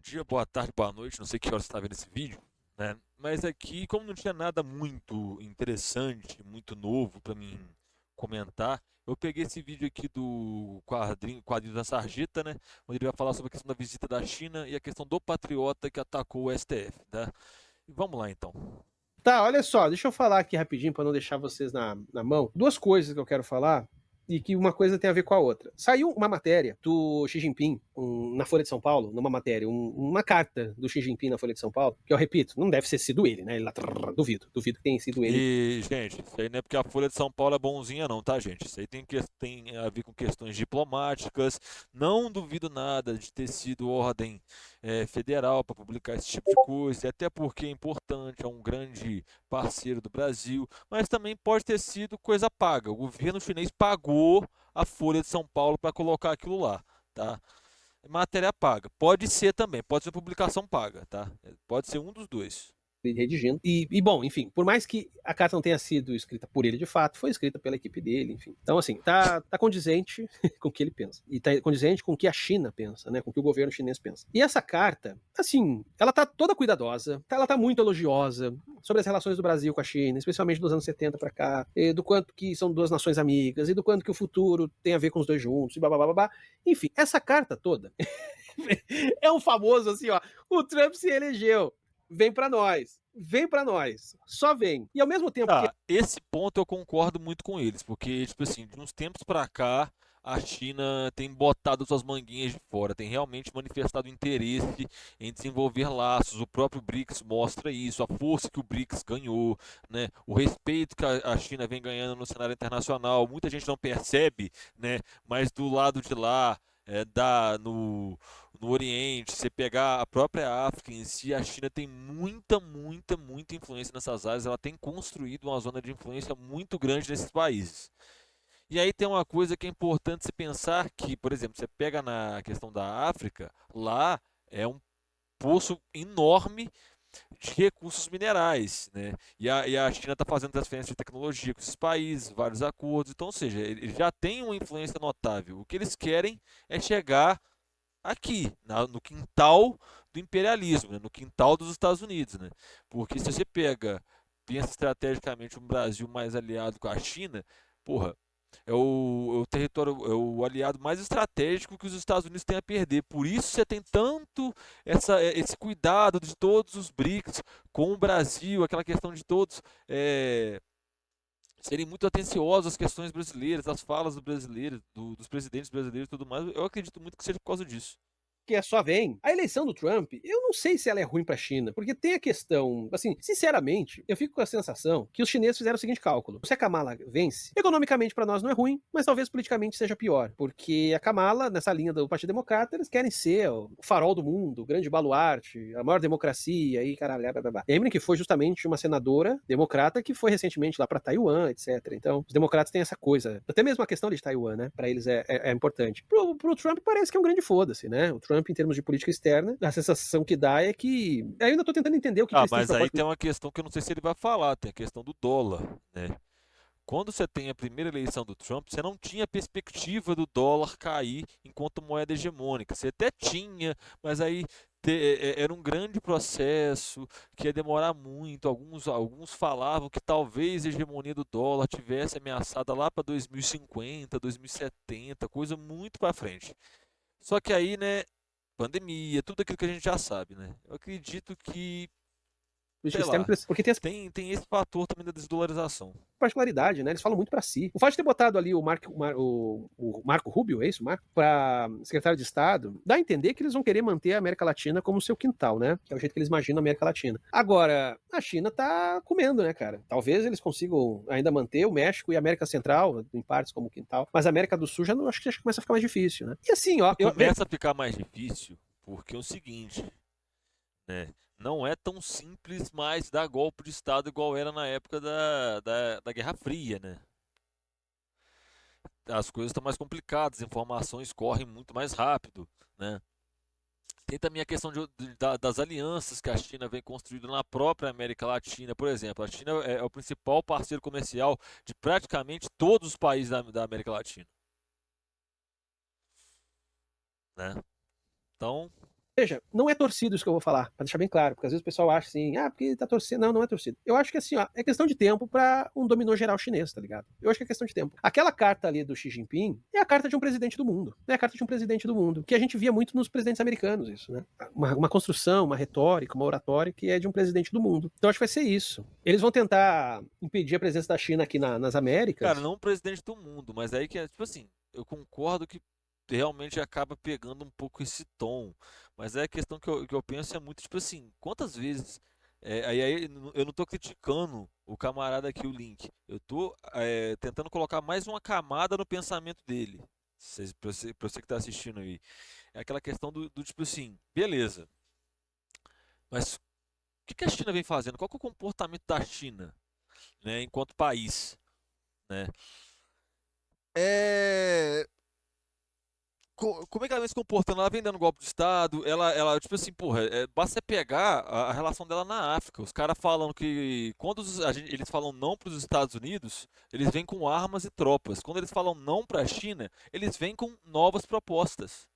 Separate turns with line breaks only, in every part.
dia, boa tarde, boa noite, não sei que hora você está vendo esse vídeo, né? Mas aqui, como não tinha nada muito interessante, muito novo para mim comentar, eu peguei esse vídeo aqui do quadrinho da Sarjeta, né? Onde ele vai falar sobre a questão da visita da China e a questão do patriota que atacou o STF, tá? E vamos lá então.
Tá, olha só, deixa eu falar aqui rapidinho para não deixar vocês na mão. Duas coisas que eu quero falar e que uma coisa tem a ver com a outra. Saiu uma matéria do Xi Jinping na Folha de São Paulo, numa matéria, uma carta do Xi Jinping na Folha de São Paulo, que eu repito, não deve ter sido ele, né? Ele lá, duvido que tenha sido ele.
E, gente, isso aí não é porque a Folha de São Paulo é bonzinha, não, tá, gente? Isso aí tem a ver com questões diplomáticas. Não duvido nada de ter sido ordem federal para publicar esse tipo de coisa, até porque é importante, é um grande parceiro do Brasil, mas também pode ter sido coisa paga. O governo chinês pagou a Folha de São Paulo para colocar aquilo lá, tá? Matéria paga. Pode ser também, pode ser publicação paga, tá? Pode ser um dos dois.
Redigindo. Bom, enfim, por mais que a carta não tenha sido escrita por ele de fato, foi escrita pela equipe dele, enfim. Então, assim, tá condizente com o que ele pensa. E tá condizente com o que a China pensa, né? Com o que o governo chinês pensa. E essa carta, assim, ela tá toda cuidadosa, ela tá muito elogiosa sobre as relações do Brasil com a China, especialmente dos anos 70 para cá, e do quanto que são duas nações amigas, e do quanto que o futuro tem a ver com os dois juntos, e babá. Enfim, essa carta toda é um famoso assim, ó, o Trump se elegeu. Vem para nós, só vem. E ao mesmo tempo que
Tá, esse ponto eu concordo muito com eles, porque, tipo assim, de uns tempos pra cá, a China tem botado suas manguinhas de fora, tem realmente manifestado interesse em desenvolver laços. O próprio BRICS mostra isso, a força que o BRICS ganhou, né? O respeito que a China vem ganhando no cenário internacional. Muita gente não percebe, né? Mas do lado de lá, no Oriente, você pegar a própria África em si, a China tem muita influência nessas áreas. Ela tem construído uma zona de influência muito grande nesses países. E aí tem uma coisa que é importante se pensar que, por exemplo, você pega na questão da África, lá é um poço enorme de recursos minerais, né? E a China está fazendo transferência de tecnologia com esses países, vários acordos. Então, ou seja, ele já tem uma influência notável. O que eles querem é chegar aqui, no quintal do imperialismo, né? No quintal dos Estados Unidos, né? Porque se você pensa estrategicamente um Brasil mais aliado com a China, porra, é o território, é o aliado mais estratégico que os Estados Unidos têm a perder. Por isso você tem tanto esse cuidado de todos os BRICS com o Brasil, aquela questão de todos serem muito atenciosos às questões brasileiras, às falas do brasileiro, dos presidentes brasileiros e tudo mais. Eu acredito muito que seja por causa disso.
é só vem. A eleição do Trump, eu não sei se ela é ruim para a China, porque tem a questão, assim, sinceramente, eu fico com a sensação que os chineses fizeram o seguinte cálculo: se a Kamala vence, economicamente para nós não é ruim, mas talvez politicamente seja pior, porque a Kamala, nessa linha do Partido Democrata, eles querem ser o farol do mundo, o grande baluarte, a maior democracia e caralho, blá, blá, blá. Lembrem que foi justamente uma senadora democrata que foi recentemente lá para Taiwan, etc. Então, os democratas têm essa coisa, até mesmo a questão de Taiwan, né? Para eles é importante. Pro Trump parece que é um grande foda-se, né? O Trump, em termos de política externa, a sensação que dá é que. Eu ainda tô tentando entender o que
Ah,
eles têm de
mas aí
propósito.
tem uma questão que eu não sei se ele vai falar, tem a questão do dólar, né? Quando você tem a primeira eleição do Trump, você não tinha perspectiva do dólar cair enquanto moeda hegemônica. Você até tinha, mas aí era um grande processo que ia demorar muito. Alguns falavam que talvez a hegemonia do dólar tivesse ameaçada lá para 2050, 2070, coisa muito para frente. Só que aí, né, pandemia, tudo aquilo que a gente já sabe, né? Eu acredito que,
Política
sei
externa,
lá,
porque tem essa
tem esse fator também da desdolarização.
particularidade, né? Eles falam muito para si. O fato de ter botado ali o Marco Rubio, é isso, Marco, para secretário de Estado, dá a entender que eles vão querer manter a América Latina como seu quintal, né? Que é o jeito que eles imaginam a América Latina. Agora, a China tá comendo, né, cara? Talvez eles consigam ainda manter o México e a América Central, em partes, como quintal, mas a América do Sul já não, acho que já começa a ficar mais difícil, né? E assim, ó,
E começa a ficar mais difícil porque é o seguinte, né? Não é tão simples mais dar golpe de Estado igual era na época da Guerra Fria, né? As coisas estão mais complicadas, as informações correm muito mais rápido, né? Tem também a questão das alianças que a China vem construindo na própria América Latina. Por exemplo, a China é o principal parceiro comercial de praticamente todos os países da América Latina, né? Então,
Veja, não é torcido isso que eu vou falar, pra deixar bem claro, porque às vezes o pessoal acha assim, porque tá torcendo. Não, não é torcido. Eu acho que assim, ó, é questão de tempo pra um dominó geral chinês, tá ligado? Eu acho que é questão de tempo. Aquela carta ali do Xi Jinping é a carta de um presidente do mundo. É a carta de um presidente do mundo, que a gente via muito nos presidentes americanos, isso, né? Uma construção, uma retórica, uma oratória que é de um presidente do mundo. Então acho que vai ser isso. Eles vão tentar impedir a presença da China aqui nas
Cara,
Américas.
não o presidente do mundo, mas aí que é, tipo assim, eu concordo que realmente acaba pegando um pouco esse tom. Mas é a questão que eu penso é muito, tipo assim, quantas vezes. Eu não tô criticando o camarada aqui, o Link. Eu tô tentando colocar mais uma camada no pensamento dele. Pra você que tá assistindo aí. É aquela questão do tipo assim, beleza. Mas o que que a China vem fazendo? Qual que é o comportamento da China, né, enquanto país, né? É, como é que ela vem se comportando? Ela vem dando golpe de Estado, tipo assim, porra, basta você pegar a relação dela na África. Os caras falam que quando eles falam não para os Estados Unidos, eles vêm com armas e tropas. Quando eles falam não para a China, eles vêm com novas propostas.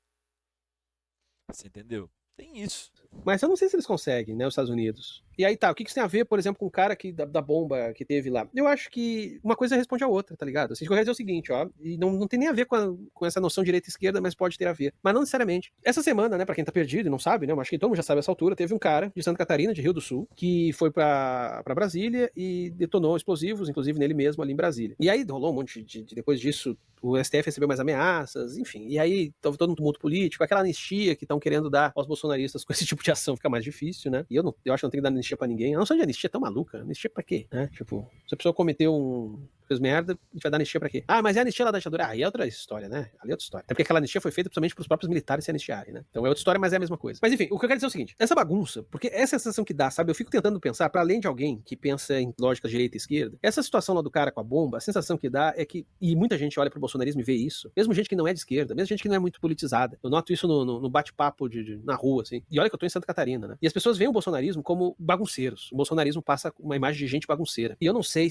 Você entendeu? Tem isso.
Mas eu não sei se eles conseguem, né, os Estados Unidos. E aí tá, o que isso tem a ver, por exemplo, com o cara da bomba que teve lá? Eu acho que uma coisa responde a outra, tá ligado? Assim, eu quero dizer o seguinte, ó, e não tem nem a ver com essa noção de direita e esquerda, mas pode ter a ver. Mas não necessariamente. Essa semana, né, pra quem tá perdido e não sabe, né, eu acho que todo mundo já sabe essa altura, teve um cara de Santa Catarina, de Rio do Sul, que foi pra Brasília e detonou explosivos, inclusive nele mesmo, ali em Brasília. E aí rolou um monte depois disso, o STF recebeu mais ameaças, enfim. E aí teve todo um tumulto político, aquela anistia que estão querendo dar aos bolsonaristas com esse tipo de ação fica mais difícil, né? E eu acho que não tem que dar anistia pra ninguém. A noção de anistia é tão maluca. Anistia pra quê? Né? Tipo, se a pessoa cometeu fez merda, a gente vai dar anistia pra quê? Mas é a anistia lá da ditadura? Aí é outra história, né? Ali é outra história. Até porque aquela anistia foi feita principalmente pros próprios militares se anistiarem, né? Então é outra história, mas é a mesma coisa. Mas enfim, o que eu quero dizer é o seguinte: essa bagunça, porque essa é a sensação que dá, sabe? Eu fico tentando pensar, para além de alguém que pensa em lógica direita e esquerda, essa situação lá do cara com a bomba, a sensação que dá é que, e muita gente olha pro bolsonarismo e vê isso, mesmo gente que não é de esquerda, mesmo gente que não é muito politizada. Eu noto isso no bate-papo na rua, assim. E olha que eu tô em Santa Catarina, né? E as pessoas veem o bolsonarismo como bagunceiros. O bolsonarismo passa uma imagem de gente bagunceira. E eu não sei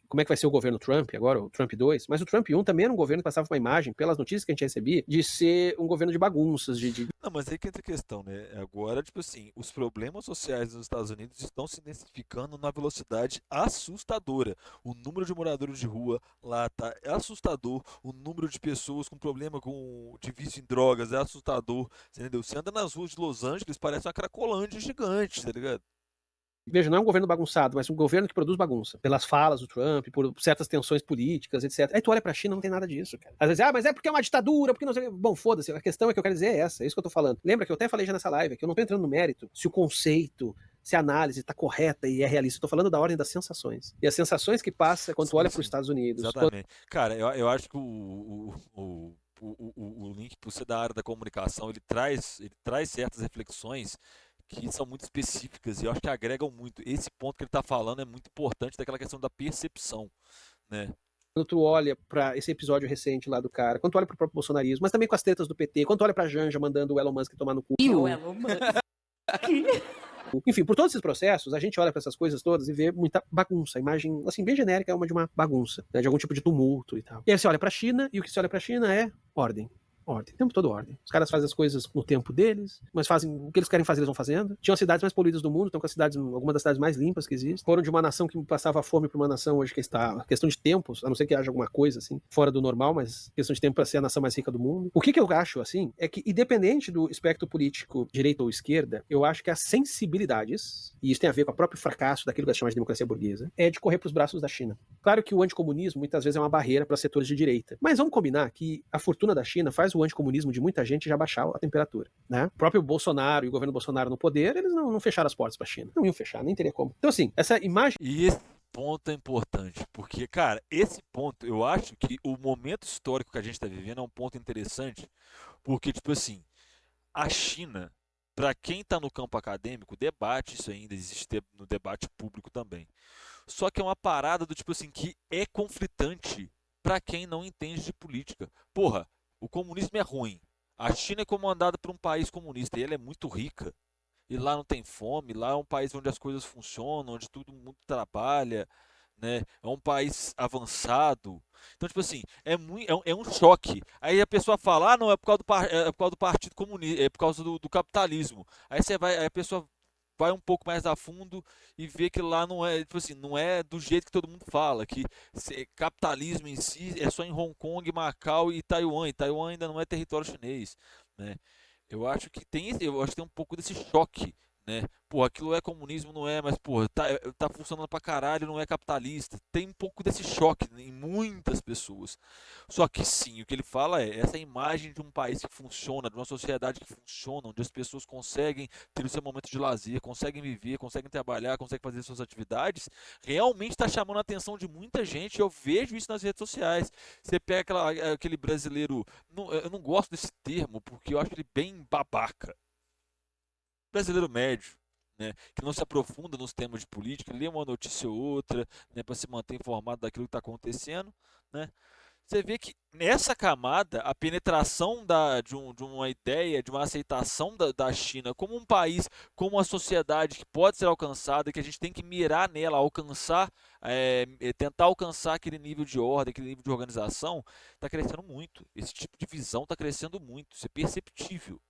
como é que vai ser o governo Trump agora, o Trump 2, mas o Trump 1 também era um governo que passava uma imagem, pelas notícias que a gente recebia, de ser um governo de bagunças,
Não, mas aí que entra a questão, né? Agora, tipo assim, os problemas sociais nos Estados Unidos estão se intensificando na velocidade assustadora. O número de moradores de rua lá tá assustador. O número de pessoas com problema de vício em drogas é assustador. Você entendeu? Você anda nas ruas de Los Angeles, parece uma cracolândia gigante, tá ligado?
Veja, não é um governo bagunçado, mas um governo que produz bagunça. Pelas falas do Trump, por certas tensões políticas, etc. Aí tu olha pra China, não tem nada disso, cara. Às vezes, mas é porque é uma ditadura, porque não sei. Bom, foda-se. A questão é que eu quero dizer é essa, é isso que eu tô falando. Lembra que eu até falei já nessa live, que eu não tô entrando no mérito se o conceito, se a análise está correta e é realista. Estou falando da ordem das sensações. E as sensações que passa quando tu
Sim,
olha para os
sim.
Estados Unidos.
Exatamente. Cara, eu acho que o Link, por ser da área da comunicação, ele traz certas reflexões que são muito específicas e eu acho que agregam muito. Esse ponto que ele está falando é muito importante daquela questão da percepção, né?
Quando tu olha para esse episódio recente lá do cara, quando tu olha para o próprio bolsonarismo, mas também com as tretas do PT, quando tu olha para Janja mandando o Elon Musk tomar no cu.
E o Elon Musk.
Enfim, por todos esses processos, a gente olha para essas coisas todas e vê muita bagunça. A imagem, assim, bem genérica é uma de uma bagunça, né, de algum tipo de tumulto e tal. E aí você olha para a China e o que se olha para a China é ordem. Ordem, o tempo todo ordem. Os caras fazem as coisas no tempo deles, mas fazem o que eles querem fazer, eles vão fazendo. Tinham as cidades mais poluídas do mundo, estão com as cidades, algumas das cidades mais limpas que existem. Foram de uma nação que passava fome para uma nação hoje que está questão de tempos, a não ser que haja alguma coisa assim fora do normal, mas questão de tempo para ser a nação mais rica do mundo. O que eu acho assim é que, independente do espectro político, direita ou esquerda, eu acho que as sensibilidades, e isso tem a ver com o próprio fracasso daquilo que se chama de democracia burguesa, é de correr para os braços da China. Claro que o anticomunismo muitas vezes é uma barreira para setores de direita, mas vamos combinar que a fortuna da China faz o anticomunismo de muita gente já baixar a temperatura, né? O próprio Bolsonaro e o governo Bolsonaro no poder, eles não fecharam as portas para a China. Não iam fechar, nem teria como. Então, assim, essa imagem.
E esse ponto é importante, porque, cara, esse ponto, eu acho que o momento histórico que a gente está vivendo é um ponto interessante, porque, tipo assim, a China, para quem está no campo acadêmico, debate isso ainda, existe no debate público também. Só que é uma parada do tipo assim, que é conflitante para quem não entende de política. Porra, o comunismo é ruim. A China é comandada por um país comunista e ela é muito rica. E lá não tem fome, lá é um país onde as coisas funcionam, onde todo mundo trabalha, né? É um país avançado. Então, tipo assim, é um choque. Aí a pessoa fala, ah, não, é por causa do Partido Comunista, é por causa do capitalismo. Aí a pessoa vai um pouco mais a fundo e vê que lá não é, tipo assim, não é do jeito que todo mundo fala, que capitalismo em si é só em Hong Kong, Macau e Taiwan. E Taiwan ainda não é território chinês, né? Eu acho que tem um pouco desse choque, né? Pô, aquilo é comunismo, não é, mas pô, tá funcionando pra caralho, não é capitalista. Tem um pouco desse choque em muitas pessoas. Só que sim, o que ele fala é essa imagem de um país que funciona, de uma sociedade que funciona, onde as pessoas conseguem ter o seu momento de lazer, conseguem viver, conseguem trabalhar, conseguem fazer suas atividades, realmente está chamando a atenção de muita gente. Eu vejo isso nas redes sociais. Você pega aquele brasileiro, eu não gosto desse termo, porque eu acho ele bem babaca. Brasileiro médio, né, que não se aprofunda nos temas de política, lê uma notícia ou outra, né, para se manter informado daquilo que está acontecendo, né? Você vê que nessa camada, a penetração de uma ideia, de uma aceitação da China como um país, como uma sociedade que pode ser alcançada, que a gente tem que mirar nela, alcançar, tentar alcançar aquele nível de ordem, aquele nível de organização, está crescendo muito. Esse tipo de visão está crescendo muito, isso é perceptível.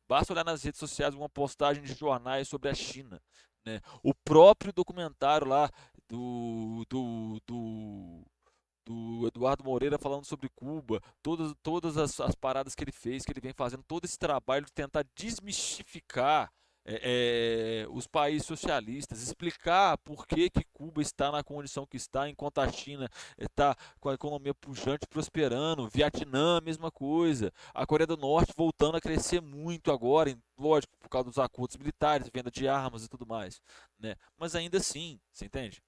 Basta olhar nas redes sociais uma postagem de jornais sobre a China, né? O próprio documentário lá do, do, do do Eduardo Moreira falando sobre Cuba, todas as paradas que ele fez, que ele vem fazendo, todo esse trabalho de tentar desmistificar os países socialistas, explicar por que, que Cuba está na condição que está, enquanto a China está com a economia pujante, prosperando, Vietnã, mesma coisa, a Coreia do Norte voltando a crescer muito agora, lógico, por causa dos acordos militares, venda de armas e tudo mais, né? Mas ainda assim, você entende?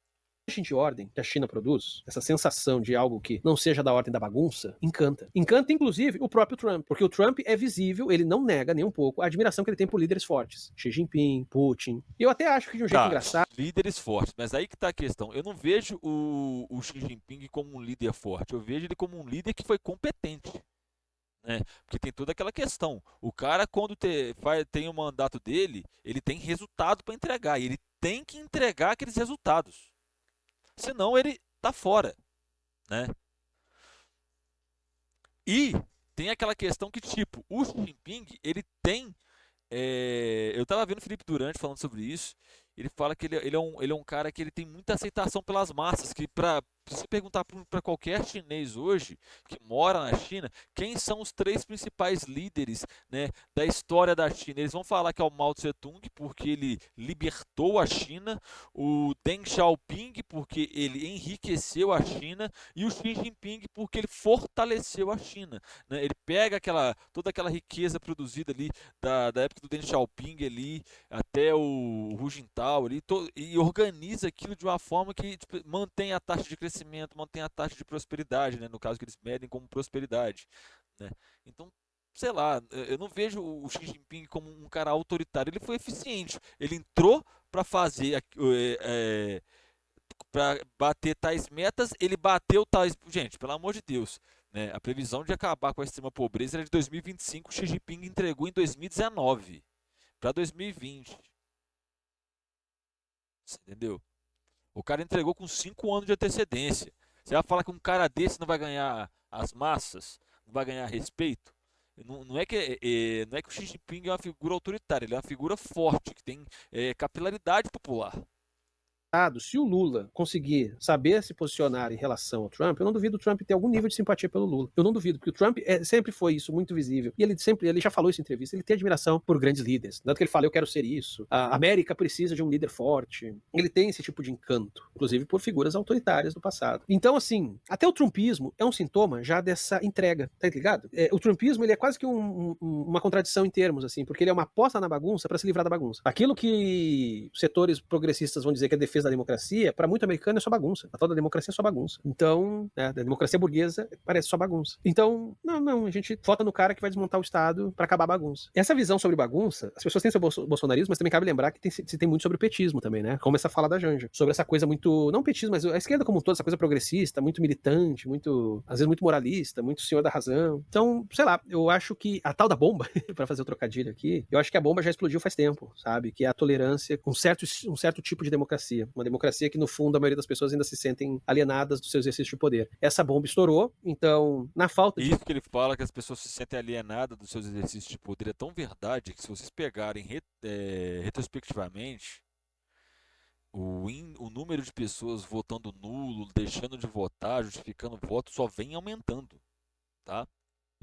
De ordem que a China produz, essa sensação de algo que não seja da ordem da bagunça, encanta. Encanta, inclusive, o próprio Trump, porque o Trump é visível, ele não nega nem um pouco a admiração que ele tem por líderes fortes. Xi Jinping, Putin. E eu até acho que de um jeito
Tá,
engraçado,
líderes fortes, mas aí que tá a questão. Eu não vejo o Xi Jinping como um líder forte, eu vejo ele como um líder que foi competente, né? Porque tem toda aquela questão. O cara, quando tem o mandato dele, ele tem resultado para entregar, e ele tem que entregar aqueles resultados. Senão ele tá fora, né? E tem aquela questão que, tipo, o Xi Jinping, ele tem. Eu tava vendo o Felipe Durante falando sobre isso. Ele fala que ele é um cara que ele tem muita aceitação pelas massas. Que se você perguntar para qualquer chinês hoje que mora na China, quem são os três principais líderes, né, da história da China? Eles vão falar que é o Mao Tse Tung, porque ele libertou a China, o Deng Xiaoping, porque ele enriqueceu a China, e o Xi Jinping, porque ele fortaleceu a China, né? Ele pega toda aquela riqueza produzida ali da época do Deng Xiaoping ali até o Hu Jintao ali, e organiza aquilo de uma forma que tipo, mantém a taxa de crescimento, mantém a taxa de prosperidade, né? No caso que eles medem como prosperidade, né? Então, sei lá, eu não vejo o Xi Jinping como um cara autoritário. Ele foi eficiente. Ele entrou para fazer, para bater tais metas, ele bateu tais. Gente, pelo amor de Deus, né? A previsão de acabar com a extrema pobreza era de 2025. O Xi Jinping entregou em 2019 para 2020. Você entendeu? O cara entregou com 5 anos de antecedência. Você vai falar que um cara desse não vai ganhar as massas, não vai ganhar respeito? Não é que o Xi Jinping é uma figura autoritária, ele é uma figura forte, que tem capilaridade popular.
se o Lula conseguir saber se posicionar em relação ao Trump, eu não duvido o Trump ter algum nível de simpatia pelo Lula. Eu não duvido, porque o Trump sempre foi isso, muito visível. E ele já falou isso em entrevista, ele tem admiração por grandes líderes. Tanto que ele fala, eu quero ser isso. A América precisa de um líder forte. Ele tem esse tipo de encanto, inclusive por figuras autoritárias do passado. Então, assim, até o trumpismo é um sintoma já dessa entrega, tá ligado? O trumpismo, ele é quase que uma contradição em termos, assim, porque ele é uma aposta na bagunça para se livrar da bagunça. Aquilo que setores progressistas vão dizer que é defesa da democracia, para muito americano é só bagunça. A toda democracia é só bagunça. Então, a democracia burguesa parece só bagunça. Então, não, a gente vota no cara que vai desmontar o Estado para acabar a bagunça. Essa visão sobre bagunça, as pessoas têm sobre o bolsonarismo, mas também cabe lembrar que se tem muito sobre o petismo também, né? Como essa fala da Janja. Sobre essa coisa muito, não petismo, mas a esquerda como um todo, essa coisa progressista, muito militante, às vezes muito moralista, muito senhor da razão. Então, sei lá, eu acho que a tal da bomba, para fazer o trocadilho aqui, eu acho que a bomba já explodiu faz tempo, sabe? Que é a tolerância com um certo tipo de democracia. Uma democracia que, no fundo, a maioria das pessoas ainda se sentem alienadas do seu exercício de poder. Essa bomba estourou, então, na falta de...
Isso que ele fala, que as pessoas se sentem alienadas dos seus exercícios de poder, é tão verdade que se vocês pegarem retrospectivamente, o número de pessoas votando nulo, deixando de votar, justificando o voto, só vem aumentando, tá?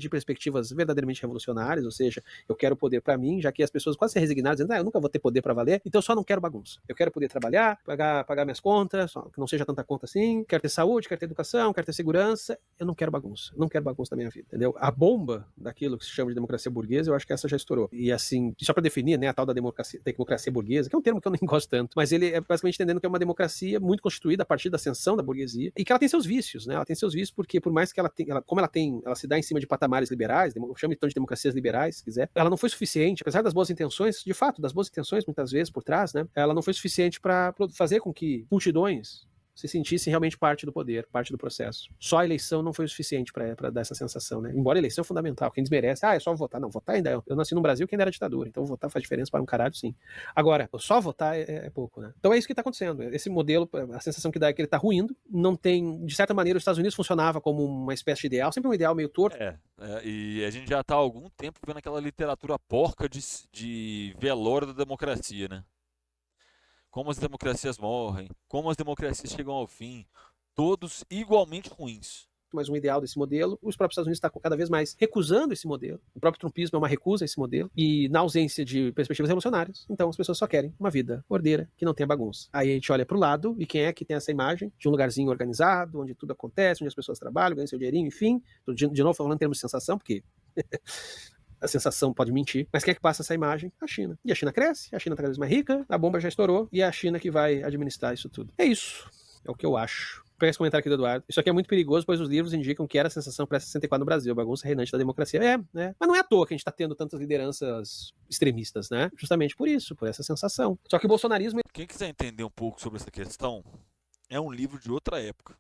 de perspectivas verdadeiramente revolucionárias, ou seja, eu quero poder para mim, já que as pessoas quase se resignaram, dizendo, eu nunca vou ter poder para valer, então eu só não quero bagunça. Eu quero poder trabalhar, pagar minhas contas, que não seja tanta conta assim, quero ter saúde, quero ter educação, quero ter segurança, eu não quero bagunça. Não quero bagunça na minha vida, entendeu? A bomba daquilo que se chama de democracia burguesa, eu acho que essa já estourou. E assim, só para definir, né, a tal da democracia burguesa, que é um termo que eu nem gosto tanto, mas ele é basicamente entendendo que é uma democracia muito constituída a partir da ascensão da burguesia e que ela tem seus vícios, né? Ela tem seus vícios porque por mais que ela se dá em cima de patamares liberais, eu chamo então de democracias liberais, se quiser, ela não foi suficiente, apesar das boas intenções, de fato, das boas intenções muitas vezes por trás, né? Ela não foi suficiente para fazer com que multidões se sentissem realmente parte do poder, parte do processo. Só a eleição não foi o suficiente para dar essa sensação, né? Embora a eleição é fundamental. Quem desmerece, é só votar. Não, votar ainda eu nasci no Brasil que ainda era ditadura, então votar faz diferença para um caralho, sim. Agora, só votar é pouco, né? Então é isso que está acontecendo. Esse modelo, a sensação que dá é que ele está ruindo, não tem, de certa maneira, os Estados Unidos funcionava como uma espécie de ideal, sempre um ideal meio torto.
E a gente já está há algum tempo vendo aquela literatura porca de velório da democracia, né? Como as democracias morrem, como as democracias chegam ao fim, todos igualmente ruins.
Mas um ideal desse modelo, os próprios Estados Unidos estão cada vez mais recusando esse modelo. O próprio trumpismo é uma recusa a esse modelo, e na ausência de perspectivas revolucionárias, então as pessoas só querem uma vida ordeira, que não tenha bagunça. Aí a gente olha para o lado, e quem é que tem essa imagem de um lugarzinho organizado, onde tudo acontece, onde as pessoas trabalham, ganham seu dinheirinho, enfim. De novo falando em termos de sensação, porque a sensação pode mentir, mas quem é que passa essa imagem? A China. E a China cresce, a China está cada vez mais rica, a bomba já estourou, e é a China que vai administrar isso tudo. É isso. É o que eu acho. Pega esse comentário aqui do Eduardo. Isso aqui é muito perigoso, pois os livros indicam que era a sensação pré-64 no Brasil, bagunça reinante da democracia. Né? Mas não é à toa que a gente está tendo tantas lideranças extremistas, né? Justamente por isso, por essa sensação. Só que o bolsonarismo...
Quem quiser entender um pouco sobre essa questão, é um livro de outra época.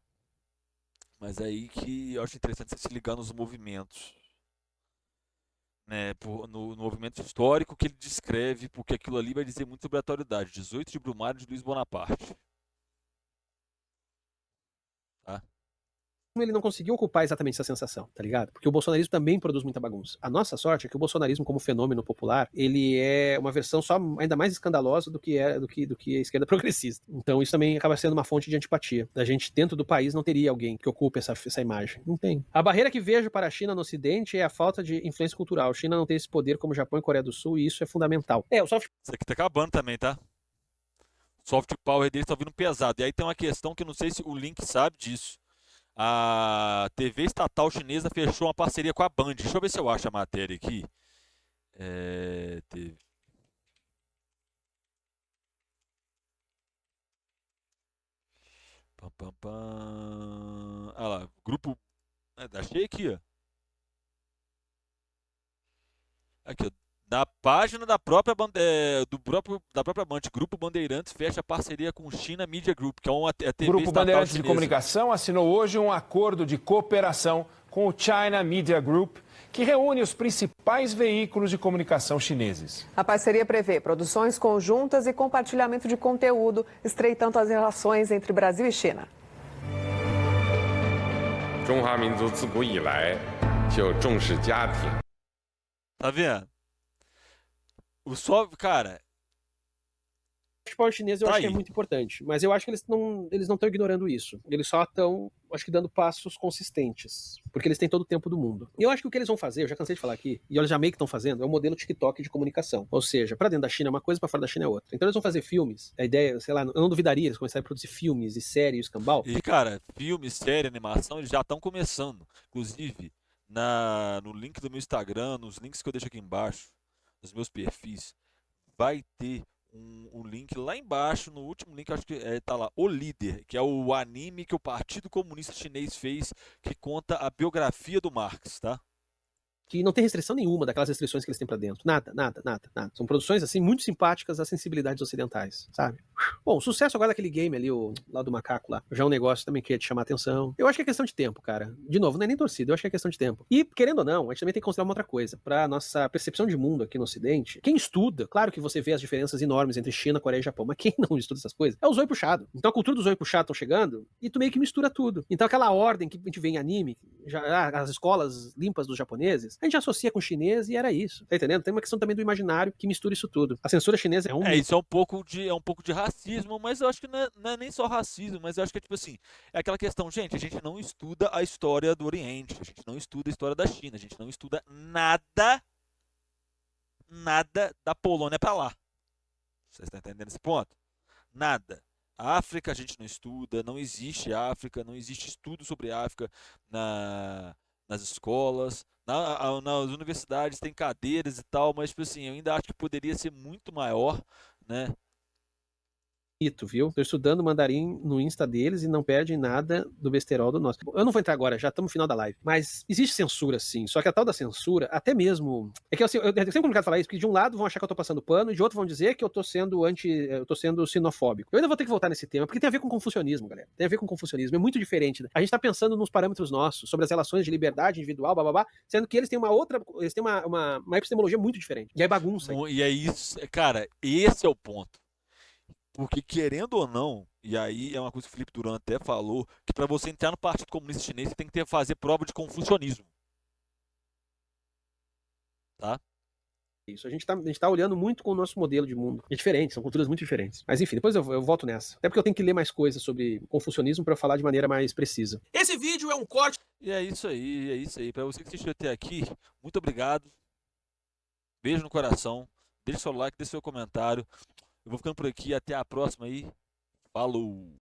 Mas é aí que eu acho interessante você se ligar nos movimentos. Né, no movimento histórico que ele descreve, porque aquilo ali vai dizer muito sobre a atualidade. 18 de Brumário de Luiz Bonaparte. Tá?
Ele não conseguiu ocupar exatamente essa sensação, tá ligado? Porque o bolsonarismo também produz muita bagunça. A nossa sorte é que o bolsonarismo, como fenômeno popular, ele é uma versão só ainda mais escandalosa do que a esquerda progressista. Então isso também acaba sendo uma fonte de antipatia. A gente, dentro do país, não teria alguém que ocupe essa imagem. Não tem. A barreira que vejo para a China no Ocidente é a falta de influência cultural. A China não tem esse poder como o Japão e Coreia do Sul, e isso é fundamental. O soft...
Isso aqui tá acabando também, tá? O soft power deles tá vindo pesado. E aí tem uma questão que eu não sei se o Link sabe disso. A TV estatal chinesa fechou uma parceria com a Band. Deixa eu ver se eu acho a matéria aqui. TV. Pam, pam, pam. Ah lá, grupo. Achei aqui, ó. Aqui, ó. Da página da própria da própria Band, Grupo Bandeirantes fecha parceria com China Media Group, que é uma TV
O Grupo
estatal
Bandeirantes
chinesa.
de Comunicação assinou hoje um acordo de cooperação com o China Media Group, que reúne os principais veículos de comunicação chineses.
A parceria prevê produções conjuntas e compartilhamento de conteúdo, estreitando as relações entre Brasil e China.
Tá vendo? Cara,
soft power chinês eu
tá
acho que é
aí.
muito importante, mas eu acho que eles não estão ignorando isso. Eles só estão, acho que, dando passos consistentes, porque eles têm todo o tempo do mundo. E eu acho que o que eles vão fazer, eu já cansei de falar aqui, e eles já meio que estão fazendo, é o modelo TikTok de comunicação. Ou seja, pra dentro da China é uma coisa, pra fora da China é outra. Então eles vão fazer filmes, a ideia, sei lá, eu não duvidaria eles começarem a produzir filmes e séries, escambau.
E, cara, filme, série, animação, eles já estão começando. Inclusive, no link do meu Instagram, nos links que eu deixo aqui embaixo, nos meus perfis, vai ter um link lá embaixo, no último link, acho que tá lá, O Líder, que é o anime que o Partido Comunista Chinês fez, que conta a biografia do Marx, tá?
Que não tem restrição nenhuma daquelas restrições que eles têm pra dentro. Nada. São produções, assim, muito simpáticas às sensibilidades ocidentais, sabe? Bom, o sucesso agora daquele game ali, lá do macaco lá, já é um negócio também que ia te chamar a atenção. Eu acho que é questão de tempo, cara. De novo, não é nem torcida, eu acho que é questão de tempo. E, querendo ou não, a gente também tem que considerar uma outra coisa. Pra nossa percepção de mundo aqui no Ocidente, quem estuda, claro que você vê as diferenças enormes entre China, Coreia e Japão, mas quem não estuda essas coisas é o zóio puxado. Então a cultura do zóio puxado estão chegando e tu meio que mistura tudo. Então aquela ordem que a gente vê em anime, as escolas limpas dos japoneses, a gente associa com o chinês e era isso. Tá entendendo? Tem uma questão também do imaginário que mistura isso tudo. A censura chinesa é um
Isso é um pouco de racismo, mas eu acho que não é nem só racismo, mas eu acho que é tipo assim, é aquela questão, gente, a gente não estuda a história do Oriente, a gente não estuda a história da China, a gente não estuda nada da Polônia pra lá. Vocês estão entendendo esse ponto? Nada. A África a gente não estuda, não existe África, não existe estudo sobre África nas escolas, nas universidades tem cadeiras e tal, mas tipo assim, eu ainda acho que poderia ser muito maior, né?
bonito, viu? Tô estudando mandarim no Insta deles e não perde nada do besterol do nosso. Eu não vou entrar agora, já estamos no final da live. Mas existe censura, sim. Só que a tal da censura, até mesmo. É que assim, eu sempre complicado falar isso, porque de um lado vão achar que eu tô passando pano, e de outro vão dizer que eu tô sendo eu tô sendo sinofóbico. Eu ainda vou ter que voltar nesse tema, porque tem a ver com confucionismo, galera. Tem a ver com confucionismo. É muito diferente. Né? A gente tá pensando nos parâmetros nossos, sobre as relações de liberdade individual, bababá, sendo que eles têm uma outra. Eles têm uma epistemologia muito diferente. E aí bagunça.
E é isso, cara, esse é o ponto. Porque, querendo ou não, e aí é uma coisa que o Felipe Duran até falou, que para você entrar no Partido Comunista Chinês, você tem que fazer prova de confucionismo. Tá?
Isso, a gente tá olhando muito com o nosso modelo de mundo. É diferente, são culturas muito diferentes. Mas enfim, depois eu volto nessa. Até porque eu tenho que ler mais coisas sobre confucionismo para falar de maneira mais precisa. Esse vídeo é um corte.
E é isso aí, é isso aí. Para você que assistiu até aqui, muito obrigado. Beijo no coração. Deixe seu like, deixe seu comentário. Eu vou ficando por aqui. Até a próxima aí. Falou!